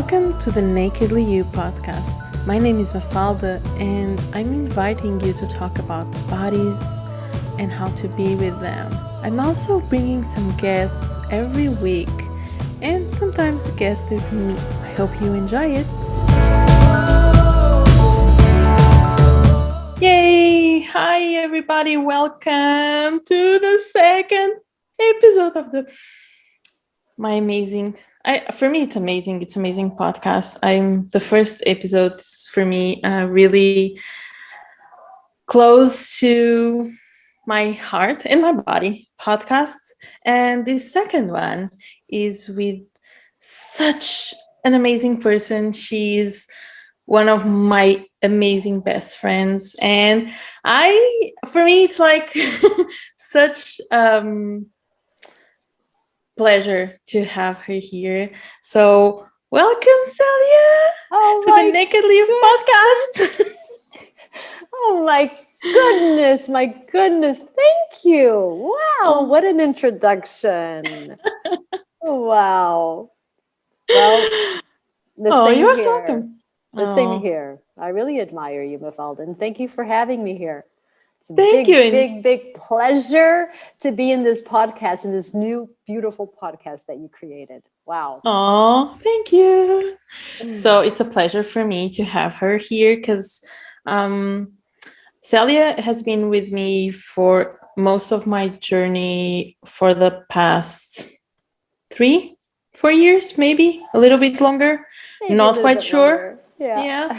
Welcome to the Nakedly You podcast. My name is Mafalda, and I'm inviting you to talk about bodies and how to be with them. I'm also bringing some guests every week, and sometimes the guest is me. I hope you enjoy it. Yay! Hi, everybody. Welcome to the second episode of my amazing. For me, it's amazing. It's amazing podcast. The first episode is for me really close to my heart and my body podcast, and the second one is with such an amazing person. She's one of my amazing best friends, and for me, it's like such pleasure to have her here. So welcome, Célia, to the Nakedly podcast. Oh my goodness, my goodness. Thank you. Wow, what an introduction. Wow. Well, the same you're here. welcome. The same here. I really admire you, Mafalda, and thank you for having me here. It's a Thank you. big pleasure to be in this podcast, in this new, beautiful podcast that you created. Wow. Oh, thank you. So it's a pleasure for me to have her here because Célia has been with me for most of my journey for the past 3-4 years, maybe a little bit longer. Maybe Not quite sure. Yeah.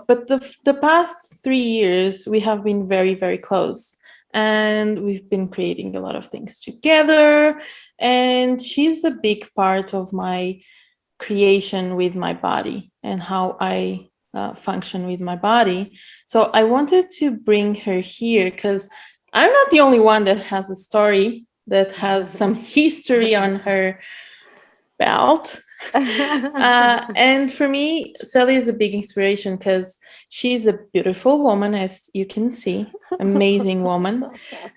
But the past 3 years, we have been very, very close. And we've been creating a lot of things together. And she's a big part of my creation with my body and how I function with my body. So I wanted to bring her here because I'm not the only one that has a story that has some history on her belt. And for me, Célia is a big inspiration because she's a beautiful woman, as you can see, amazing woman.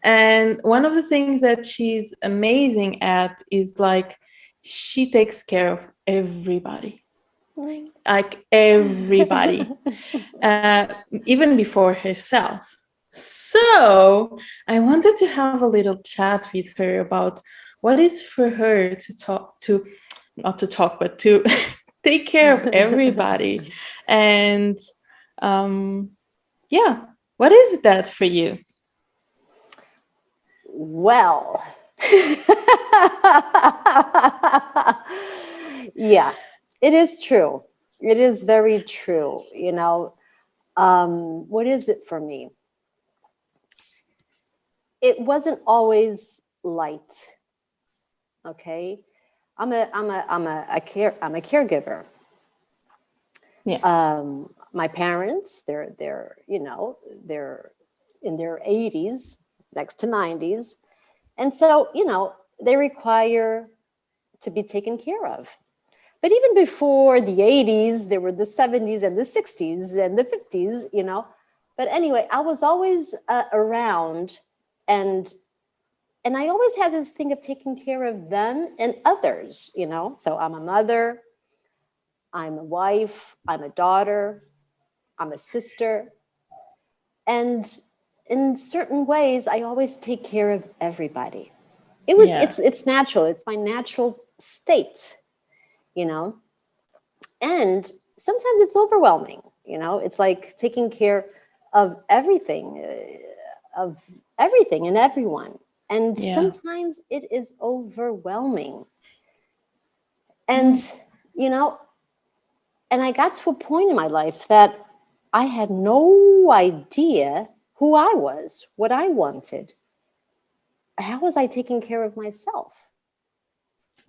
And one of the things that she's amazing at is like she takes care of everybody, like everybody, even before herself. So I wanted to have a little chat with her about what is for her to not to talk, but to take care of everybody. And what is that for you? Well, yeah, it is true. It is very true. What is it for me? It wasn't always light. Okay, I'm a caregiver. Yeah. My parents, they're in their 80s, next to 90s, and so they require to be taken care of. But even before the 80s, there were the 70s and the 60s and the 50s, But anyway, I was always around, and I always had this thing of taking care of them and others, So I'm a mother, I'm a wife, I'm a daughter, I'm a sister. And in certain ways, I always take care of everybody. It's natural. It's my natural state, And sometimes it's overwhelming, It's like taking care of everything and everyone. And sometimes it is overwhelming. And, and I got to a point in my life that I had no idea who I was, what I wanted. How was I taking care of myself?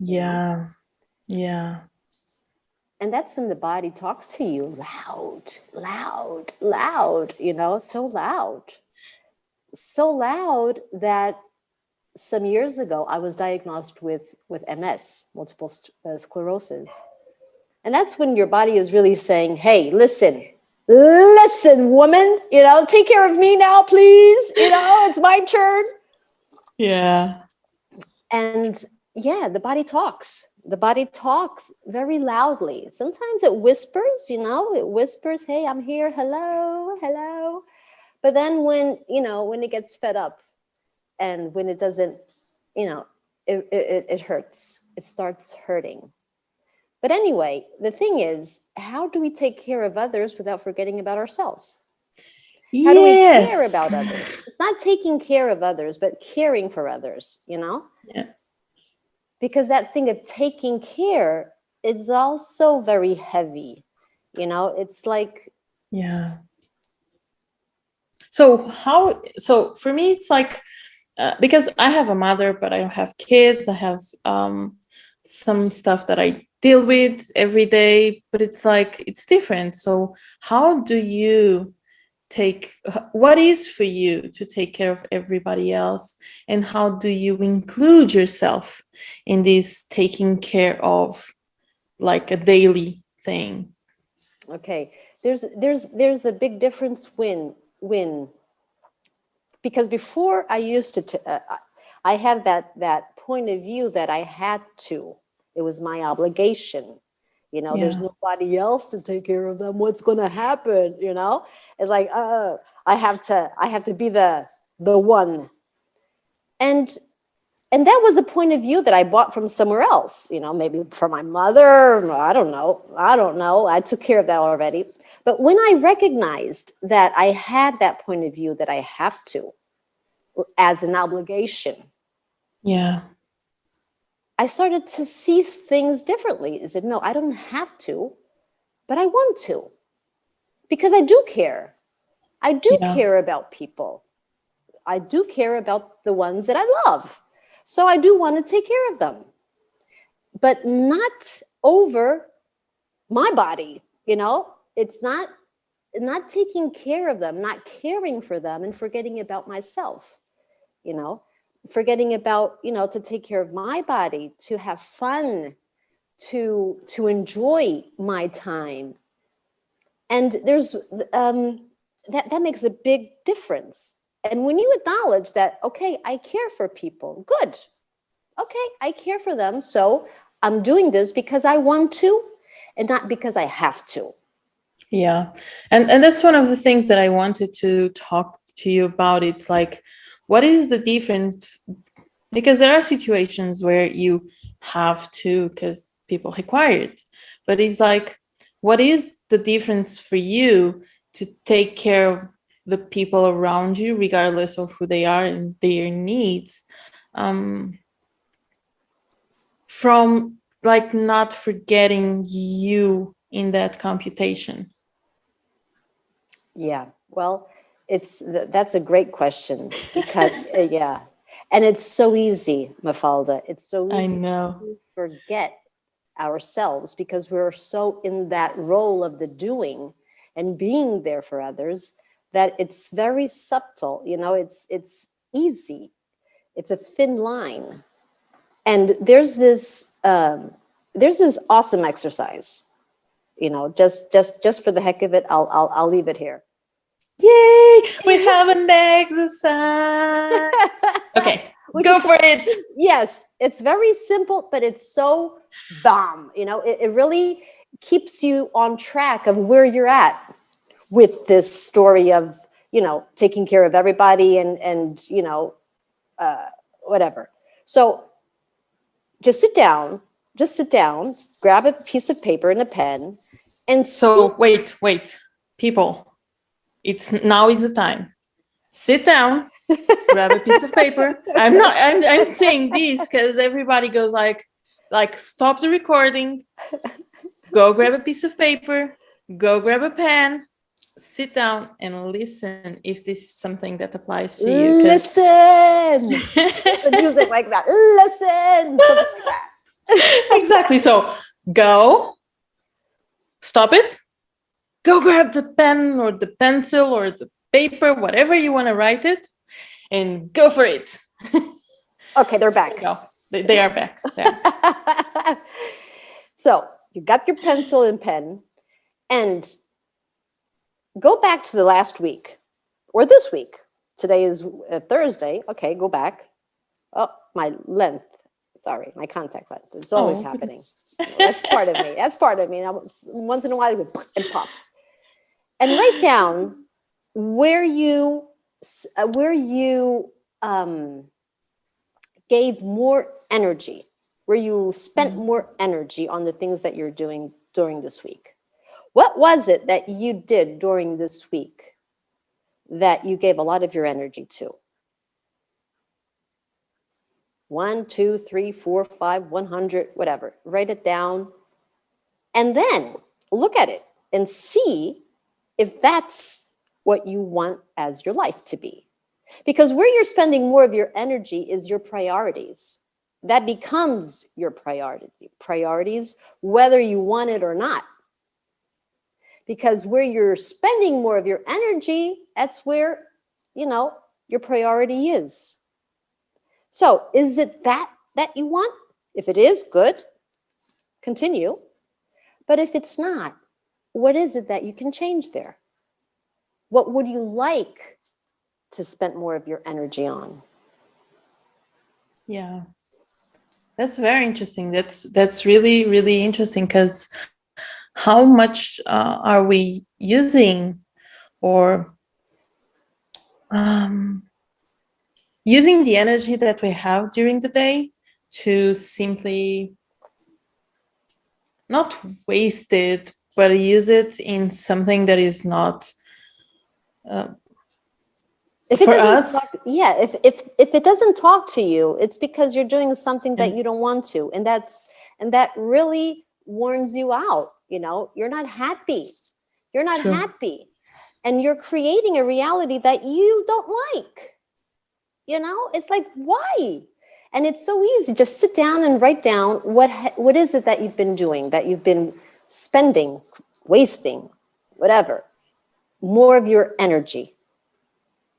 Yeah. And that's when the body talks to you loud, so loud that some years ago I was diagnosed with MS, multiple sclerosis. And that's when your body is really saying, hey, listen, woman, take care of me now, please. It's my turn. Yeah. And the body talks. the body talks very loudly. Sometimes it whispers, it whispers, hey, I'm here, hello, hello. But then when it gets fed up and when it doesn't, it hurts. It starts hurting. But anyway, the thing is, how do we take care of others without forgetting about ourselves? How do we care Yes. about others? It's not taking care of others, but caring for others, Yeah. because that thing of taking care is also very heavy. It's like, Yeah. So for me, it's like, because I have a mother, but I don't have kids. I have some stuff that I deal with every day, but it's like, it's different. So how do you what is for you to take care of everybody else, and how do you include yourself in this taking care of, like, a daily thing? okay, there's a big difference when because before I used I had that point of view that I had to. It was my obligation. There's Yeah. nobody else to take care of them. What's going to happen? It's like, I have to be the one. And and that was a point of view that I bought from somewhere else. Maybe from my mother. I don't know. I took care of that already. But when I recognized that I had that point of view that I have to, as an obligation, Yeah. I started to see things differently. I said, no, I don't have to, but I want to, because I do care. I do Yeah. care about people. I do care about the ones that I love. So I do want to take care of them, but not over my body. It's not taking care of them, not caring for them, and forgetting about myself. you know Forgetting about, to take care of my body, to have fun, to enjoy my time. And there's that makes a big difference. And when you acknowledge that, okay, I care for people, good, okay, I care for them, so I'm doing this because I want to, and not because I have to. Yeah. And that's one of the things that I wanted to talk to you about. It's like, what is the difference? Because there are situations where you have to, because people require it. But it's like, what is the difference for you to take care of the people around you, regardless of who they are and their needs, um, from, like, not forgetting you in that computation? Yeah, well, that's a great question, because yeah, and it's so easy, Mafalda. It's so I easy know. to forget ourselves because we're so in that role of the doing and being there for others, that it's very subtle. It's easy. It's a thin line. And there's this awesome exercise. Just for the heck of it, I'll leave it here. Yay! We have an exercise. Okay, Which go is for it. yes, it's very simple, but it's so bomb. It really keeps you on track of where you're at with this story of, taking care of everybody, and whatever. So just sit down, grab a piece of paper and a pen, and see. So wait, people. It's now is the time. Sit down, grab a piece of paper. I'm saying this because everybody goes like stop the recording, go grab a piece of paper, go grab a pen, sit down and listen if this is something that applies to you. Because Listen. The music like that. Listen. Something like that. exactly. So go, stop it, go grab the pen or the pencil or the paper, whatever you want to write it, and go for it. Okay, they're There you back. go. They are back. Yeah. So you got your pencil and pen, and go back to the last week or this week. Today is Thursday. Okay, go back. Oh, my length Sorry, my contact lens. It's always Oh. happening. That's part of me. That's part of me. And once in a while, it pops. And write down where you um, gave more energy, where you spent Mm. more energy on the things that you're doing during this week. What was it that you did during this week that you gave a lot of your energy to? 1, 2, 3, 4, 5, 100, whatever. Write it down and then look at it and see if that's what you want as your life to be. Because where you're spending more of your energy is your priorities. That becomes your priorities, whether you want it or not. Because where you're spending more of your energy, that's where, your priority is. So is it that you want? If it is, good, continue. But if it's not, what is it that you can change there? What would you like to spend more of your energy on? Yeah, that's very interesting. That's really, really interesting, because how much are we using, or um, using the energy that we have during the day to simply not waste it, but use it in something that is not uh, If it for doesn't us. talk, yeah, if it doesn't talk to you, it's because you're doing something that And you don't want to, and that really warns you out. You're not happy. You're not true. happy, and you're creating a reality that you don't like. It's like, why? And it's so easy. Just sit down and write down what is it that you've been doing, that you've been spending, wasting, whatever, more of your energy,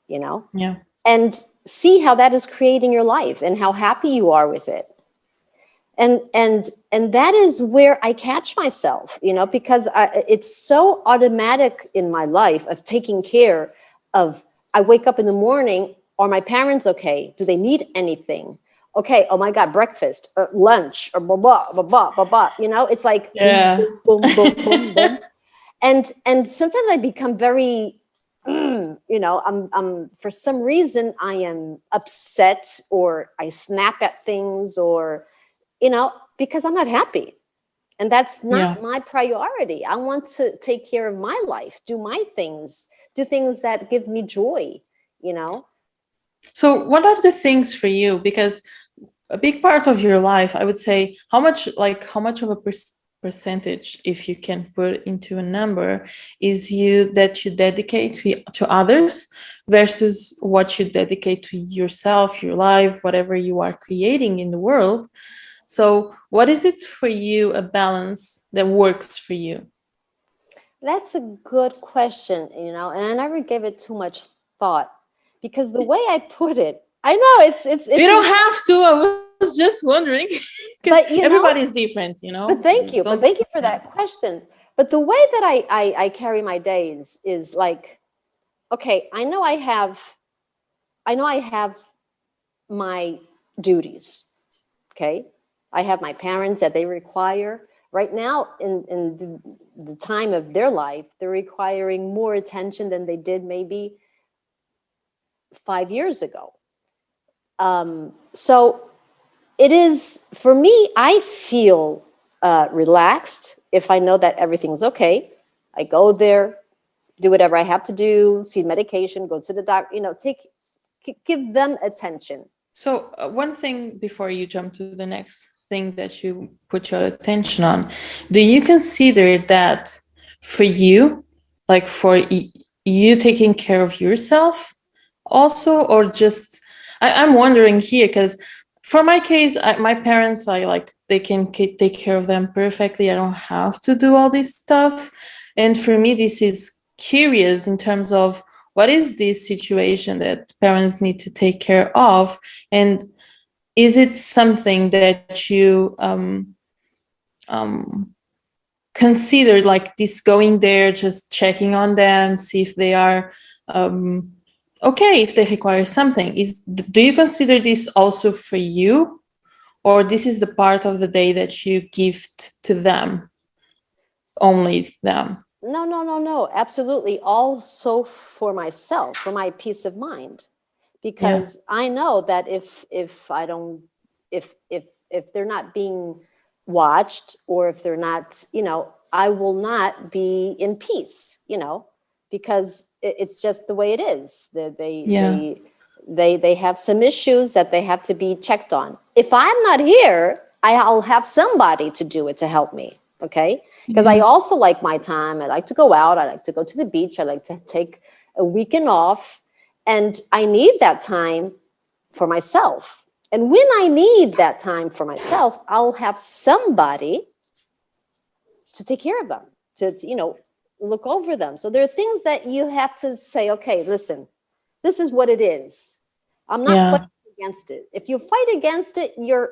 you know, Yeah. and see how that is creating your life and how happy you are with it. And that is where I catch myself, because it's so automatic in my life of taking care of. I wake up in the morning. Are my parents okay? Do they need anything? Okay. Oh my God, breakfast or lunch or blah blah blah blah blah blah. It's like boom Yeah. boom boom boom boom boom. And sometimes I become very, I'm for some reason I am upset, or I snap at things, or because I'm not happy. And that's Yeah. not my priority. I want to take care of my life, do my things, do things that give me joy, you know? So, what are the things for you? Because a big part of your life, I would say, how much of a percentage, if you can put into a number, is you that you dedicate to others versus what you dedicate to yourself, your life, whatever you are creating in the world. So, what is it for you, a balance that works for you? That's a good question, and I never gave it too much thought, because the way I put it, I know You it's don't really, have to. I was just wondering, because but everybody's different, but Don't. thank you for Yeah. that question. But the way that I carry my days is like, okay, I know I have my duties. Okay. I have my parents that they require. Right now, in the time of their life, they're requiring more attention than they did maybe 5 years ago. So it is, for me, I feel relaxed if I know that everything's okay. I go there, do whatever I have to do, see medication, go to the doctor, give them attention. So, one thing before you jump to the next thing that you put your attention on, do you consider that for you, like for you taking care of yourself also, or just, I'm wondering here, because for my case, my parents, I like, they can take care of them perfectly. I don't have to do all this stuff. And for me, this is curious in terms of what is this situation that parents need to take care of, and is it something that you um, consider, like this, going there, just checking on them, see if they are um, okay, if they require something? Do you consider this also for you, or this is the part of the day that you gift to them, only them? No, no, no, no. Absolutely. Also for myself, for my peace of mind, Yeah. because I know that if I don't, if they're not being watched, or if they're not, I will not be in peace, because it's just the way it is. Yeah. They have some issues that they have to be checked on. If I'm not here, I'll have somebody to do it to help me. Okay. Because I Yeah. also like my time. I like to go out. I like to go to the beach. I like to take a weekend off. And I need that time for myself. And when I need that time for myself, I'll have somebody to take care of them, to look over them. So there are things that you have to say, okay, listen, this is what it is. I'm not Yeah. fighting against it. If you fight against it, you're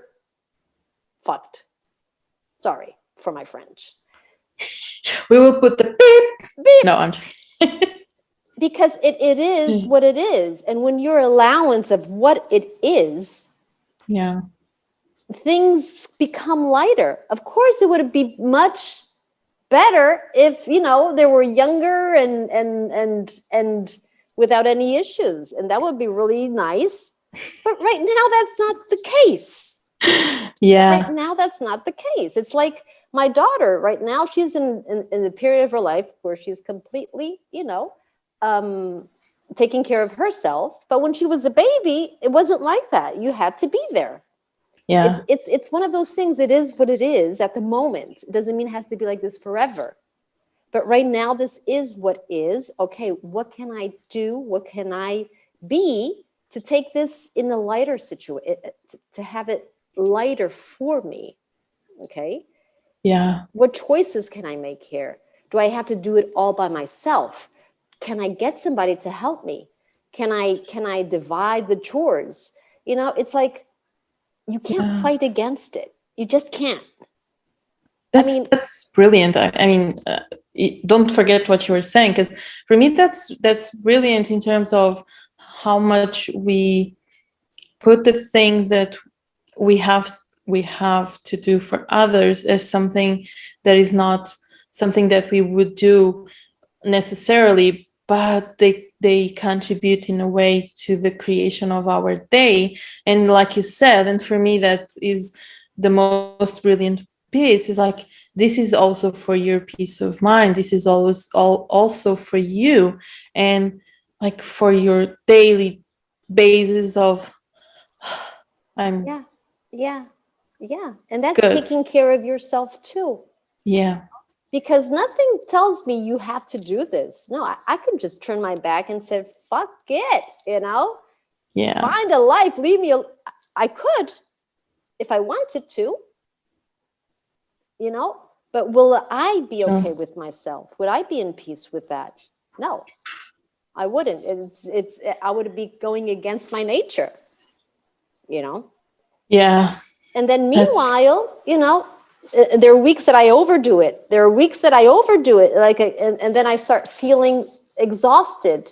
fucked. Sorry for my French. We will put the beep. Beep. No, I'm joking. Because it is what it is. And when your allowance of what it is, Yeah. things become lighter. Of course, it would be much better if they were younger and without any issues, and that would be really nice. But right now, that's not the case. Right Yeah. now, that's not the case. It's like my daughter right now, she's in the period of her life where she's completely, taking care of herself. But when she was a baby, it wasn't like that. You had to be there. It's Yeah. it's one of those things. It is what it is at the moment. It doesn't mean it has to be like this forever. But right now, this is what is. Okay, what can I do? What can I be to take this in a lighter situation, to have it lighter for me? Okay, Yeah. what choices can I make here? Do I have to do it all by myself? Can I get somebody to help me? Can I divide the chores? It's like you can't Yeah. fight against it. You just can't. I That's mean, that's brilliant. I mean, don't forget what you were saying, because for me, that's brilliant in terms of how much we put the things that we have we have to do for others as something that is not something that we would do necessarily, but they contribute in a way to the creation of our day. And like you said, and for me that is the most brilliant piece, is like, this is also for your peace of mind, this is always also for you, and like for your daily basis of I'm yeah, yeah, yeah. And that's good. taking care of yourself too. Yeah. Because nothing tells me you have to do this. No, I could just turn my back and say, fuck it. Yeah. Find a life, leave me. I could if I wanted to. But will I be True. okay with myself? Would I be in peace with that? No, I wouldn't. I would be going against my nature, you know? Yeah. And then That's meanwhile, there are weeks that I overdo it. There are weeks that I overdo it, and then I start feeling exhausted.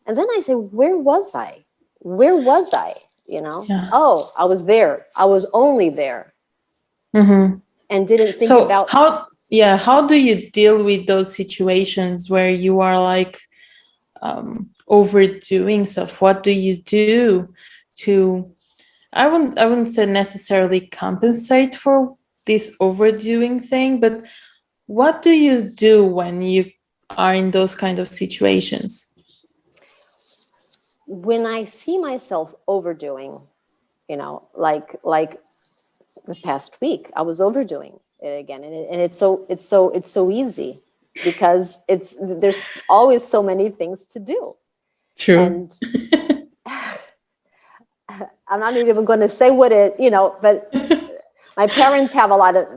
And then I say, where was I? Where was I? yeah. Oh, I was there. I was only there Mm-hmm. and didn't think So about. how do you deal with those situations where you are like overdoing stuff? What do you do to, I wouldn't say necessarily compensate for this overdoing thing, but what do you do when you are in those kind of situations? When I see myself overdoing, like the past week, I was overdoing it again, and it's so easy because there's always so many things to do, True. and I'm not even going to say but my parents have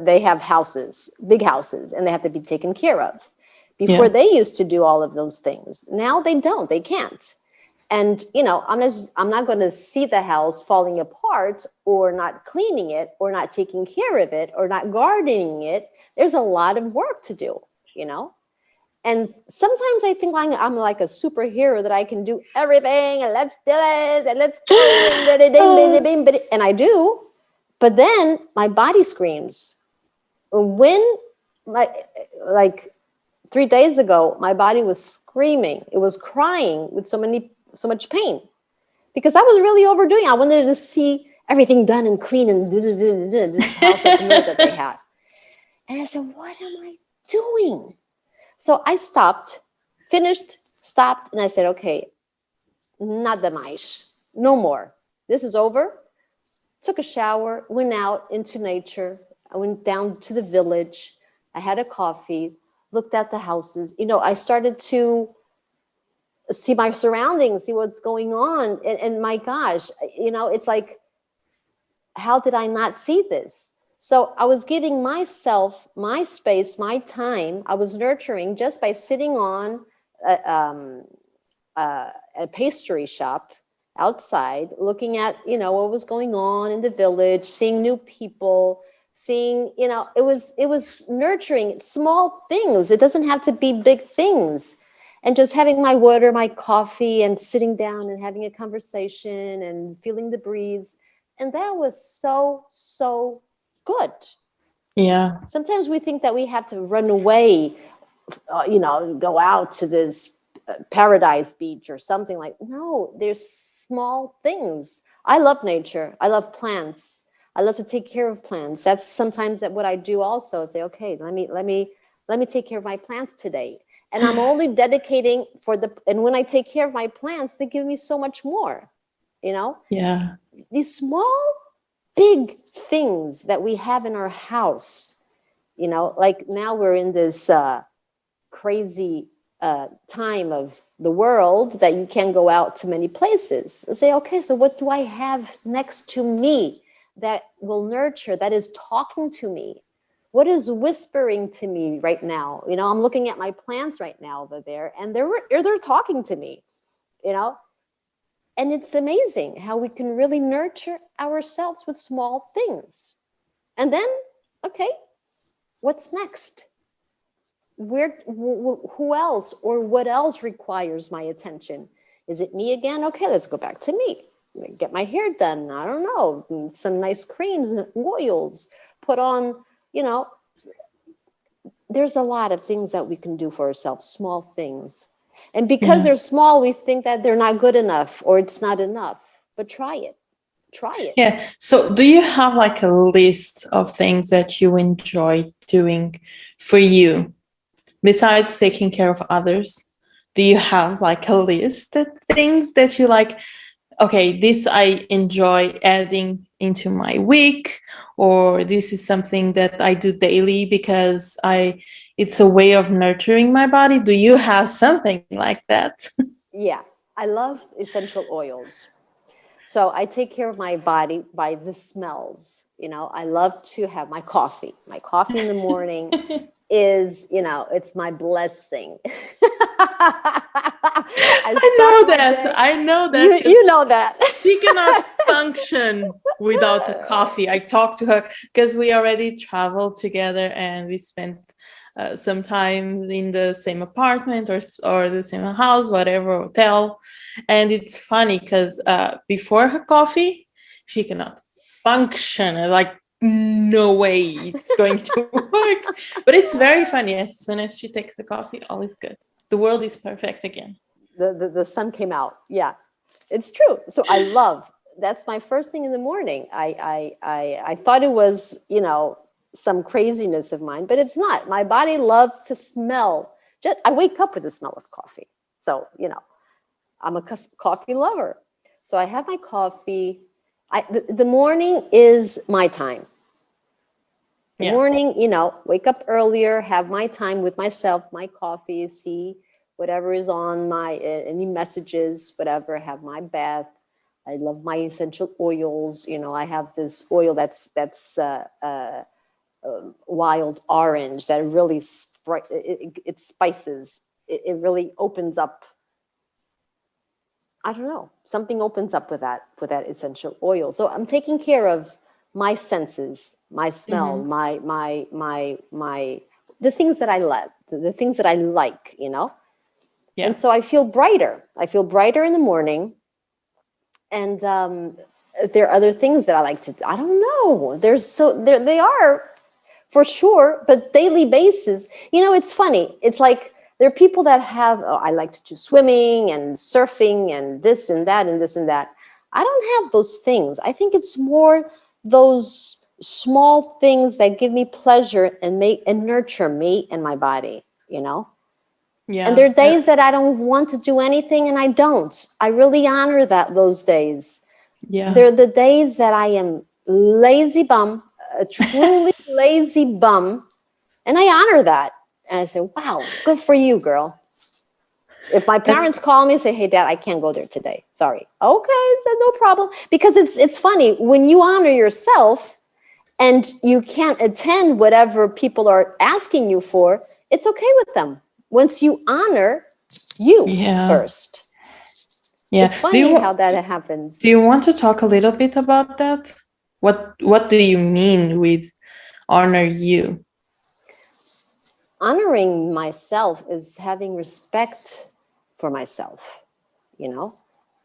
they have houses, big houses, and they have to be taken care of. Before Yeah. they used to do all of those things. Now they don't, they can't. And I'm not going to see the house falling apart or not cleaning it or not taking care of it or not gardening it. There's a lot of work to do. And sometimes I think I'm like a superhero that I can do everything and let's do it and let's go and Oh, and I do, But then my body screams. When my, like 3 days ago, my body was screaming. It was crying with so much pain because I was really overdoing. I wanted to see everything done and clean and this house at the mill that they had. And I said, what am I doing? So I stopped, finished, stopped, and I said, okay, nada mais, no more. This is over. Took a shower, went out into nature. I went down to the village. I had a coffee, looked at the houses. I started to see my surroundings, see what's going on. And my gosh, it's like, how did I not see this? So I was giving myself my space, my time. I was nurturing just by sitting on a, a pastry shop outside, looking at what was going on in the village, seeing new people, seeing it was nurturing small things. It doesn't have to be big things. And just having my water, my coffee, and sitting down and having a conversation and feeling the breeze. And that was so good. Yeah. Sometimes we think that we have to run away, go out to this paradise beach or something. Like, no, there's small things. I love nature. I love plants. I love to take care of plants. That's sometimes what I do also. Say, okay, let me take care of my plants today. And I'm only dedicating and when I take care of my plants, they give me so much more, Yeah. these small, big things that we have in our house, like now we're in this crazy time of the world that you can't go out to many places. And say, okay, so what do I have next to me that will nurture, that is talking to me? What is whispering to me right now? I'm looking at my plants right now over there, and they're talking to me, and it's amazing how we can really nurture ourselves with small things. And then, okay, what's next? Who else or what else requires my attention? Is it me again? Okay, let's go back to me. Get my hair done. I don't know, some nice creams and oils. Put on, there's a lot of things that we can do for ourselves, small things. And because Yeah. they're small, we think that they're not good enough or it's not enough. But try it. Try it. Yeah. So, do you have like a list of things that you enjoy doing for you besides taking care of others? Do you have like a list of things that you like? Okay, this I enjoy adding into my week, or this is something that I do daily because it's a way of nurturing my body. Do you have something like that? Yeah, I love essential oils. So I take care of my body by the smells. I love to have my coffee. My coffee in the morning is, it's my blessing. I I start know my that. day. I know that You because know that. she cannot function without the coffee. I talked to her because we already traveled together and we spent some time in the same apartment or the same house, whatever hotel. And it's funny because before her coffee, she cannot function. Like, no way it's going to work. But it's very funny. As soon as she takes the coffee, all is good. The world is perfect again. The sun came out. Yeah, it's true. So I love, that's my first thing in the morning. I thought it was, some craziness of mine, but it's not. My body loves to smell. I wake up with the smell of coffee. So, I'm a coffee lover. So I have my coffee. The morning is my time. The Yeah. morning, wake up earlier, have my time with myself, my coffee, see whatever is on my, any messages, whatever, have my bath. I love my essential oils. I have this oil that's wild orange that really, it spices. It really opens up. I don't know. Something opens up with that essential oil. So I'm taking care of my senses, my smell, Mhm. my the things that I love, the things that I like. And Yeah. so I feel brighter. I feel brighter in the morning. And there are other things that I like to do. I don't know. There's so there they are for sure, but daily basis. It's funny. It's like there are people that have, oh, I like to do swimming and surfing and this and that and this and that. I don't have those things. I think it's more those small things that give me pleasure and make and nurture me and my body. And there Yeah. are days that I don't want to do anything and I don't. I really honor that those days. Yeah. They're the days that I am lazy bum, a truly lazy bum, and I honor that. And I say, wow, good for you, girl. If my That, parents call me and say, hey, Dad, I can't go there today. Sorry. Okay, it's no problem. Because it's funny, when you honor yourself and you can't attend whatever people are asking you for, it's okay with them. Once you honor you yeah. first. It's Yeah. funny how that happens. Do you want to talk a little bit about that? What do you mean with honor you? Honoring myself is having respect for myself, you know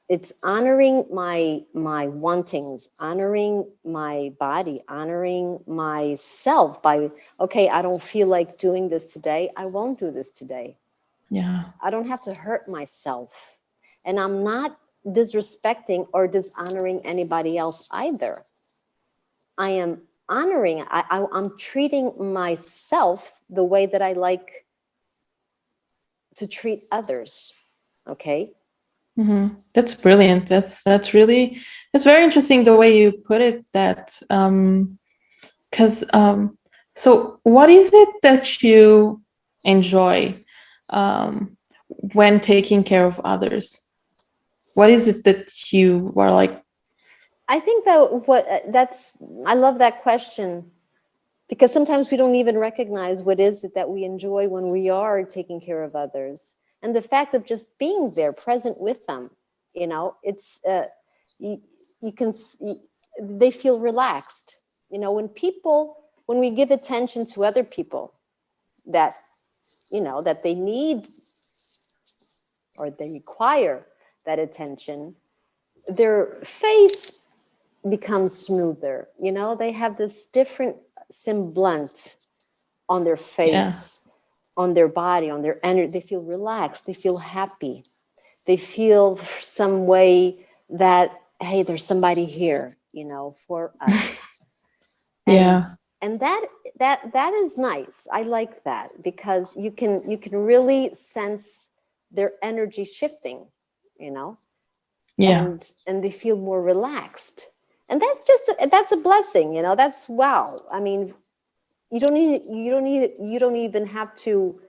it's honoring my wantings, honoring my body, honoring myself by, okay, I don't feel like doing this today, I won't do this today. Yeah. I don't have to hurt myself, and I'm not disrespecting or dishonoring anybody else either. I am honoring, I'm treating myself the way that I like to treat others. Okay. That's brilliant. That's very interesting the way you put it. That because so what is it that you enjoy um, when taking care of others? What is it that you are like? I think that that's, I love that question, because sometimes we don't even recognize what is it that we enjoy when we are taking care of others, and the fact of just being there present with them. It's you, you can they feel relaxed. When we give attention to other people that that they need or they require that attention, their face becomes smoother. They have this different semblance on their Yeah. face, on their body, on their energy. They feel relaxed, they feel happy, they feel some way that, hey, there's somebody here, for us. and Yeah. and that is nice. I like that, because you can really sense their energy shifting, you know Yeah. and they feel more relaxed. And that's a blessing. That's, wow. I mean, you don't even have to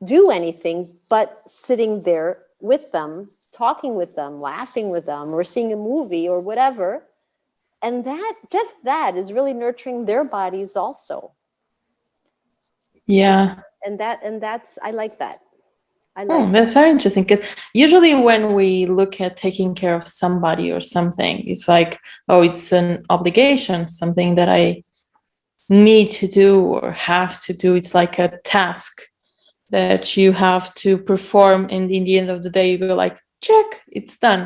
do anything but sitting there with them, talking with them, laughing with them, or seeing a movie or whatever. And that is really nurturing their bodies also. and Yeah. and that's, I like that. I Oh, like that's that. very interesting because usually when we look at taking care of somebody or something, it's like, oh, it's an obligation, something that I need to do or have to do. It's like a task that you have to perform, and in the end of the day, you go like, check, it's done.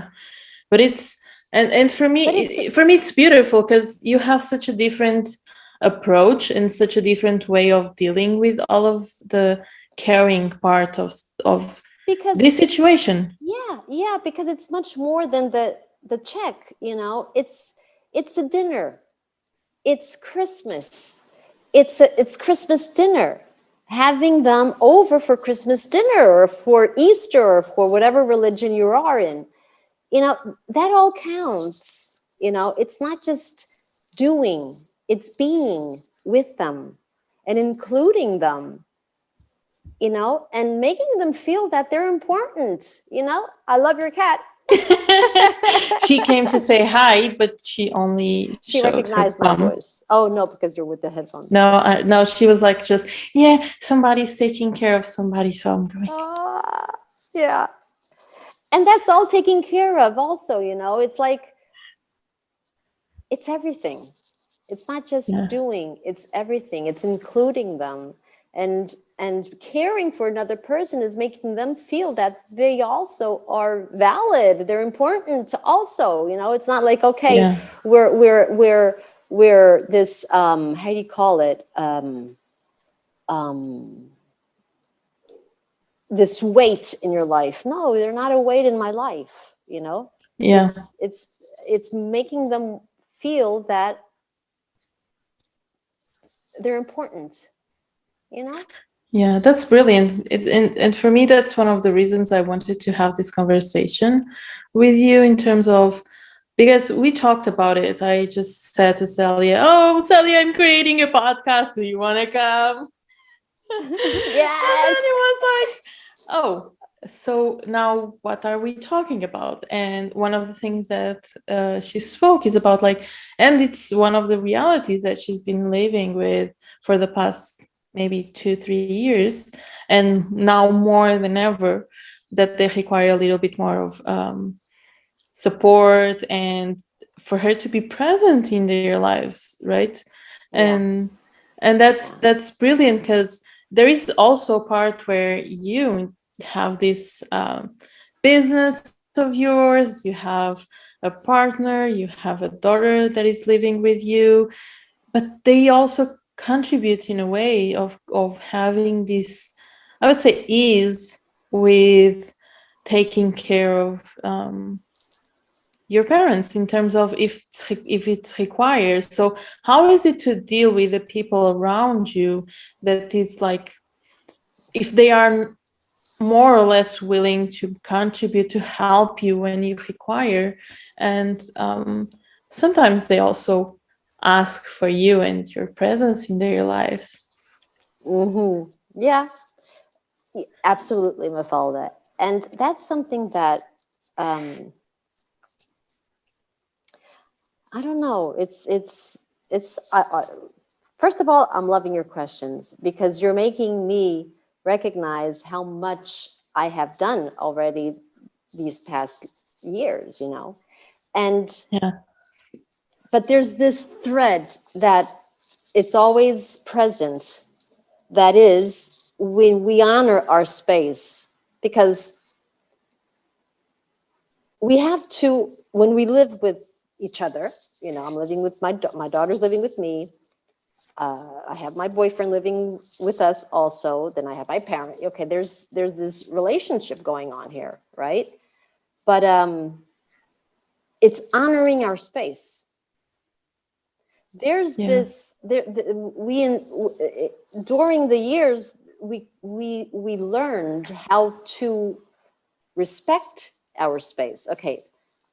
But it's and But it's for me, it's beautiful because you have such a different approach and such a different way of dealing with all of the caring part of because this situation. yeah, because it's much more than the check. It's a dinner. It's Christmas. It's Christmas dinner. Having them over for Christmas dinner or for Easter or for whatever religion you are in, that all counts. It's not just doing, it's being with them and including them, and making them feel that they're important. I love your cat. She came to say hi, but she only She showed her recognized my bum. voice. Oh, no, because you're with the headphones. No, no, she was like, just, yeah, somebody's taking care of somebody, so I'm going. Ah, yeah. And that's all taken care of also. It's like, it's everything. It's not just Yeah. doing, it's everything. It's including them. And and caring for another person is making them feel that they also are valid, they're important also. It's not like, okay, Yeah. we're this, how do you call it, um, this weight in your life. No, they're not a weight in my life. Yeah. It's making them feel that they're important, you know? Yeah, that's brilliant. And for me, that's one of the reasons I wanted to have this conversation with you in terms of, because we talked about it. I just said to Celia, "Oh, Celia, I'm creating a podcast. Do you want to come?" And then it Yes. was like, "Oh, so now what are we talking about?" And one of the things that she spoke is about, like, and it's one of the realities that she's been living with for the past maybe 2-3 years, and now more than ever, that they require a little bit more of support, and for her to be present in their lives, right? Yeah. And Yeah. that's brilliant, because there is also a part where you have this business of yours, you have a partner, you have a daughter that is living with you, but they also contribute in a way of having this, I would say, ease with taking care of your parents, in terms of if it's required. So how is it to deal with the people around you, that is like, if they are more or less willing to contribute to help you when you require, and sometimes they also ask for you and your presence in their lives. Yeah, absolutely, Mafalda. And that's something that, um, I don't know. First of all, I'm loving your questions because you're making me recognize how much I have done already these past years. And, Yeah. but there's this thread that it's always present, that is when we honor our space, because we have to, when we live with each other. I'm living with my daughter's living with me. I have my boyfriend living with us also. Then I have my parent. Okay, there's this relationship going on here, right? But it's honoring our space. There's Yeah. this there we in during the years we learned how to respect our space. Okay,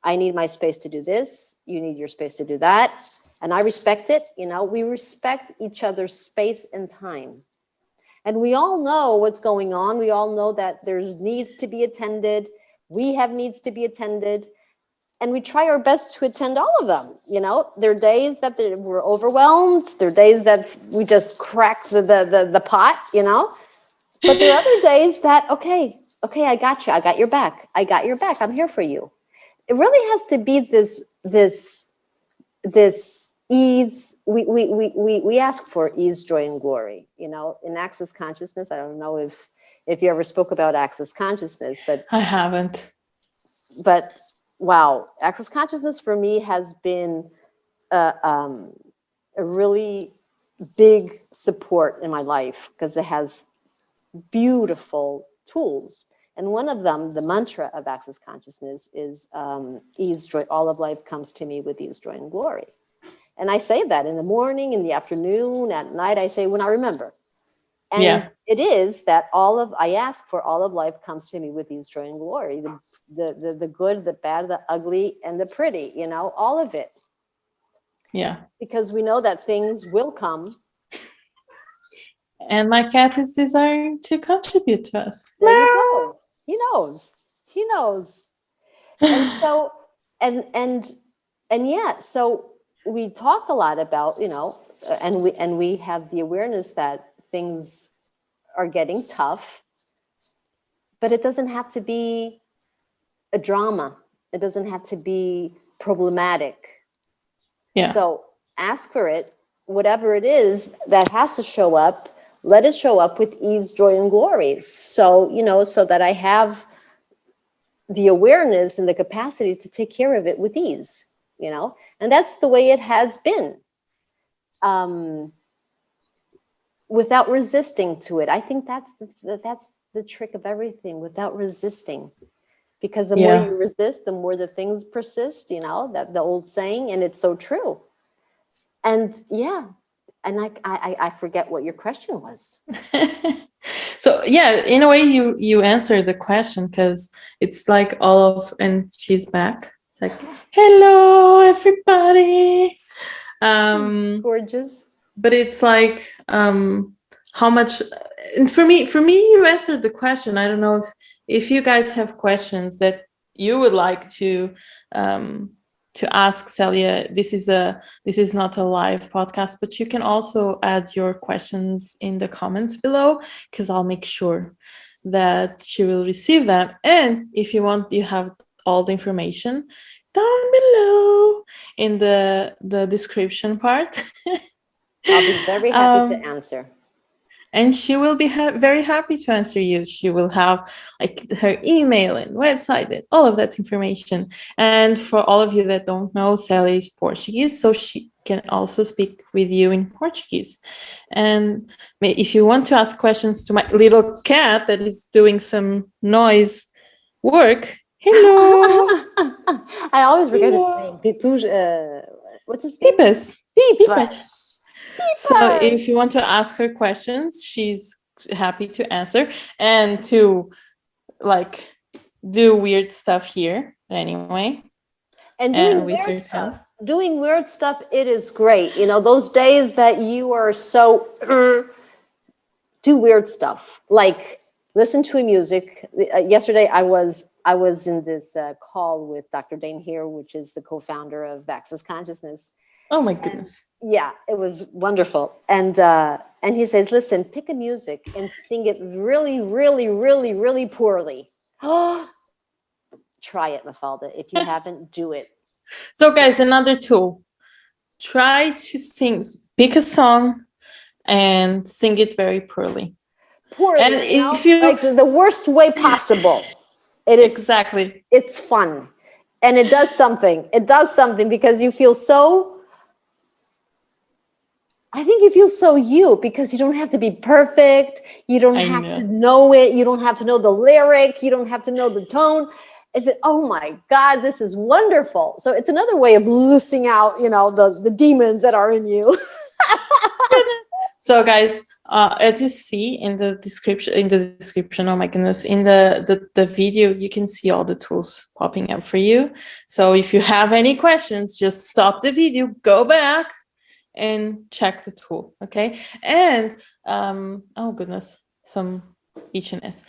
I need my space to do this, you need your space to do that, and I respect it. We respect each other's space and time. And we all know what's going on. We all know that there's needs to be attended. We have needs to be attended. And we try our best to attend all of them. There are days that we're overwhelmed. There are days that we just crack the pot. But there are other days that, okay, I got you. I got your back. I got your back. I'm here for you. It really has to be this ease. We ask for ease, joy, and glory. In Access Consciousness, I don't know if you ever spoke about Access Consciousness, I haven't. but wow, Access Consciousness for me has been a really big support in my life because it has beautiful tools. And one of them, the mantra of Access Consciousness, is ease, joy. All of life comes to me with ease, joy, and glory. And I say that in the morning, in the afternoon, at night. I say when I remember. And Yeah. it is that I ask for all of life comes to me with ease, joy, and glory. The good, the bad, the ugly, and the pretty. All of it, Yeah. because we know that things will come. And my cat is desiring to contribute to us. There you go. He knows. He knows. And so, and yeah, so we talk a lot about, and we have the awareness that things are getting tough, but it doesn't have to be a drama. It doesn't have to be problematic. Yeah. So ask for it, whatever it is that has to show up. let it show up with ease, joy, and glory. So, so that I have the awareness and the capacity to take care of it with ease, and that's the way it has been. Um, Without resisting to it. I think that's the trick of everything, without resisting. Because the more Yeah. you resist, the more the things persist, that the old saying, and it's so true. And yeah, and I forget what your question was. So yeah, in a way you answered the question, because it's like all of, and she's back, like, hello everybody. um Gorgeous. but it's like, how much, and for me you answered the question. I don't know if you guys have questions that you would like um to ask Celia. This is not a live podcast, but you can also add your questions in the comments below, because I'll make sure that she will receive them. And if you want, you have all the information down below in the description part. I'll be very happy to um, answer. and she will be very happy to answer you. She will have like her email and website and all of that information. And for all of you that don't know, Sally is Portuguese, so she can also speak with you in Portuguese. And if you want to ask questions to my little cat that is doing some noise work, hello, I always forget his hello, name. Pituj, what's his name? Pipas, Pipas. Peepers. So if you Peepers. want to ask her questions, she's happy to answer and to like do weird stuff here anyway. And And doing with her weird help. stuff. Doing weird stuff, it is great. Those days that you are so do weird stuff. Like listen to music. Yesterday I was in this call with Dr. Dane here, which is the co-founder of Access Consciousness. Oh my And goodness. yeah, it was wonderful. And he says, listen, pick a music and sing it really, really, really, really poorly. Try it, Mafalda. If you haven't, do it. So guys, another tool. Try to sing, pick a song and sing it very poorly. And Poorly, if you like the worst way possible. It is, exactly. it's fun. And it does something. It does something because you feel so, I think you feel so you, because you don't have to be perfect. You don't I have to know. know it. You don't have to know the lyric. You don't have to know the tone. It's, oh my God, this is wonderful. So it's another way of loosing out, the demons that are in you. So guys, as you see in the description, oh my goodness, in the video, you can see all the tools popping up for you. So if you have any questions, just stop the video, go back and check the tool. Okay. And oh goodness, some itchiness.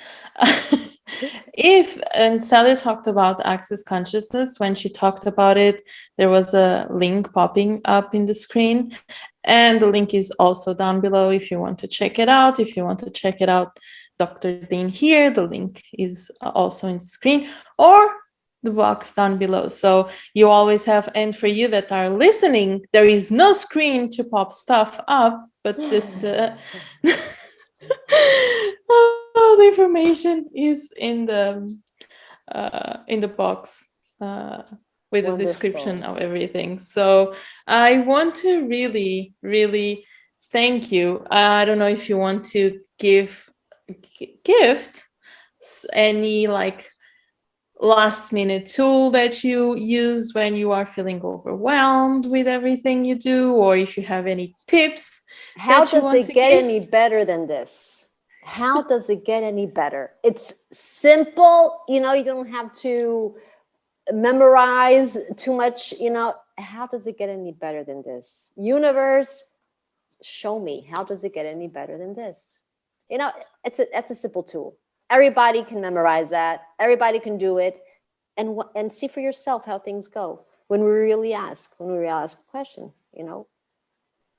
If, and Sally talked about access consciousness, when she talked about it, there was a link popping up in the screen, and the link is also down below if you want to check it out. If you want to check it out, Dr. Dean here, the link is also in the screen, or the box down below. So you always have, and for you that are listening, there is no screen to pop stuff up, but oh, the information is in the box, uh, with a description Wonderful. of everything. So I want to really, really thank you. I don't know if you want to gift any like last minute tool that you use when you are feeling overwhelmed with everything you do, or if you have any tips How that you does want it to get give. any better than this? How does it get any better? It's simple, you don't have to memorize too much, How does it get any better than this? Universe, show me, how does it get any better than this? That's a simple tool. Everybody can memorize that. Everybody can do it, and see for yourself how things go when we really ask a question.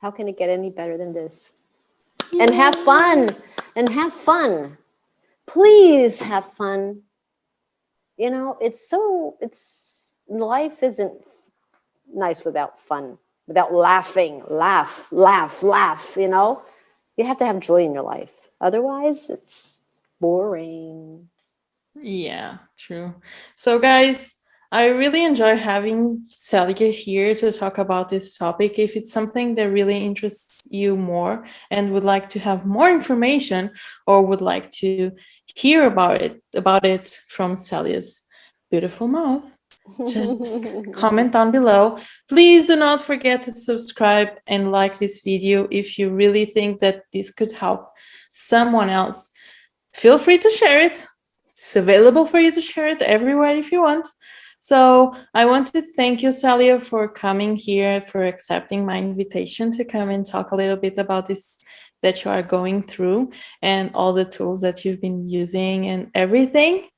How can it get any better than this? And have fun. And have fun. Please have fun. It's life isn't nice without fun, without laughing. Laugh, laugh, laugh. You have to have joy in your life. Otherwise, it's boring. Yeah, true. So, guys, I really enjoy having Celia here to talk about this topic. If it's something that really interests you more and would like to have more information or would like to hear about it from Celia's beautiful mouth, just comment down below. Please do not forget to subscribe and like this video if you really think that this could help someone else. Feel free to share it. It's available for you to share it everywhere if you want. So I want to thank you, Celia, for coming here, for accepting my invitation to come and talk a little bit about this that you are going through and all the tools that you've been using and everything.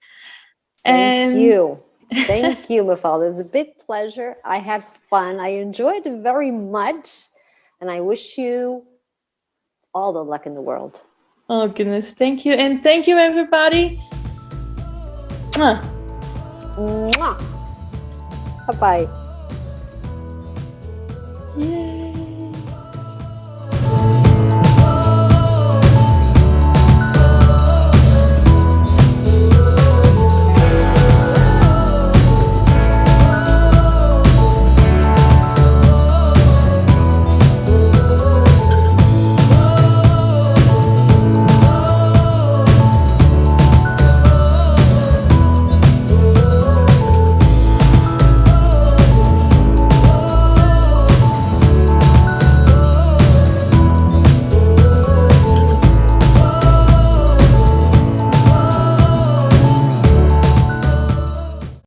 Thank And you. Thank you, Mafalda. It's a big pleasure. I had fun. I enjoyed it very much. And I wish you all the luck in the world. oh goodness, thank you. And thank you, everybody. Mwah. Mwah. Bye bye. Yay.